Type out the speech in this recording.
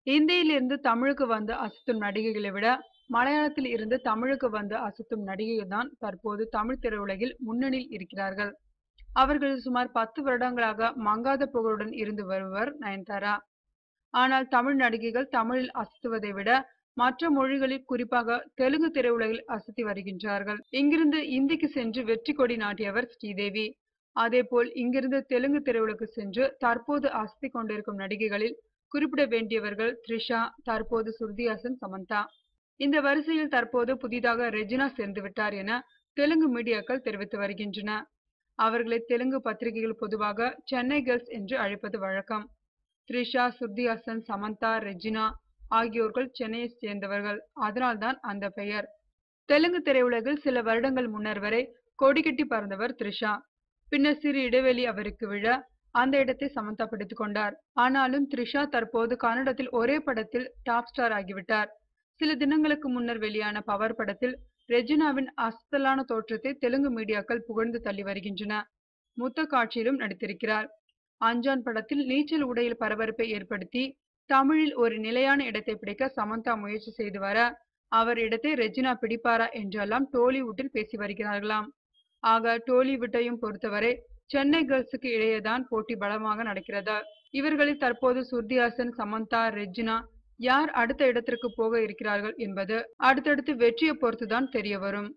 இந்தியில் இருந்து தமிழுக்கு வந்து அசத்தும் நடிகைகளை விட மலையாளத்தில் இருந்து தமிழுக்கு வந்து அசத்தும் நடிகைகள் தான் தற்போது தமிழ் திரையுலகில் முன்னணியில் இருக்கிறார்கள். அவர்கள் சுமார் 10 வருடங்களாக மங்காத புகழுடன் இருந்து வருவர் நயன்தாரா. ஆனால் தமிழ் நடிகைகள் தமிழில் அசத்துவதை விட மற்ற மொழிகளில் குறிப்பாக தெலுங்கு திரையுலகில் அசத்தி வருகின்றார்கள். இங்கிருந்து இந்திக்கு சென்று வெற்றி கொடி நாட்டியவர் ஸ்ரீதேவி. அதேபோல் இங்கிருந்து தெலுங்கு திரையுலகு சென்று தற்போது அசத்தி கொண்டிருக்கும் நடிகைகளில் குறிப்பிட வேண்டியவர்கள் த்ரிஷா, தற்போது ஸ்ருதி ஹாசன், சமந்தா. இந்த வரிசையில் தற்போது புதிதாக ரெஜினா சேர்ந்து விட்டார் என தெலுங்கு மீடியாக்கள் தெரிவித்து வருகின்றன. அவர்களை தெலுங்கு பத்திரிகைகள் பொதுவாக சென்னை கேர்ள்ஸ் என்று அழைப்பது வழக்கம். த்ரிஷா, ஸ்ருதி ஹாசன், சமந்தா, ரெஜினா ஆகியோர்கள் சென்னையை சேர்ந்தவர்கள். அதனால்தான் அந்த பெயர். தெலுங்கு திரையுலகில் சில வருடங்கள் முன்னர் வரை கொடிகட்டி பறந்தவர் த்ரிஷா. பின்னர் சிறு இடைவெளி அவருக்கு விழ அந்த இடத்தை சமந்தா பிடித்துக் கொண்டார். ஆனாலும் த்ரிஷா தற்போது கன்னடத்தில் ஒரே படத்தில் டாப் ஸ்டார் ஆகிவிட்டார். சில தினங்களுக்கு முன்னர் வெளியான பவர் படத்தில் ரெஜினாவின் அசத்தலான தோற்றத்தை தெலுங்கு மீடியாக்கள் புகழ்ந்து தள்ளி வருகின்றன. முத்த காட்சியிலும் நடித்திருக்கிறார். அஞ்சான் படத்தில் நீச்சல் உடையில் பரபரப்பை ஏற்படுத்தி தமிழில் ஒரு நிலையான இடத்தை பிடிக்க சமந்தா முயற்சி செய்து வர அவர் இடத்தை ரெஜினா பிடிப்பாரா என்றெல்லாம் டோலிவுட்டில் பேசி வருகிறார்களாம். ஆக டோலிவுட்டையும் பொறுத்தவரை சென்னை கேர்ள்ஸுக்கு இடையேதான் போட்டி பலமாக நடக்கிறது. இவர்களில் தற்போது ஸ்ருதி ஹாசன், சமந்தா, ரெஜினா யார் அடுத்த இடத்திற்கு போக இருக்கிறார்கள் என்பது அடுத்தடுத்து வெற்றியை பொறுத்துதான் தெரிய வரும்.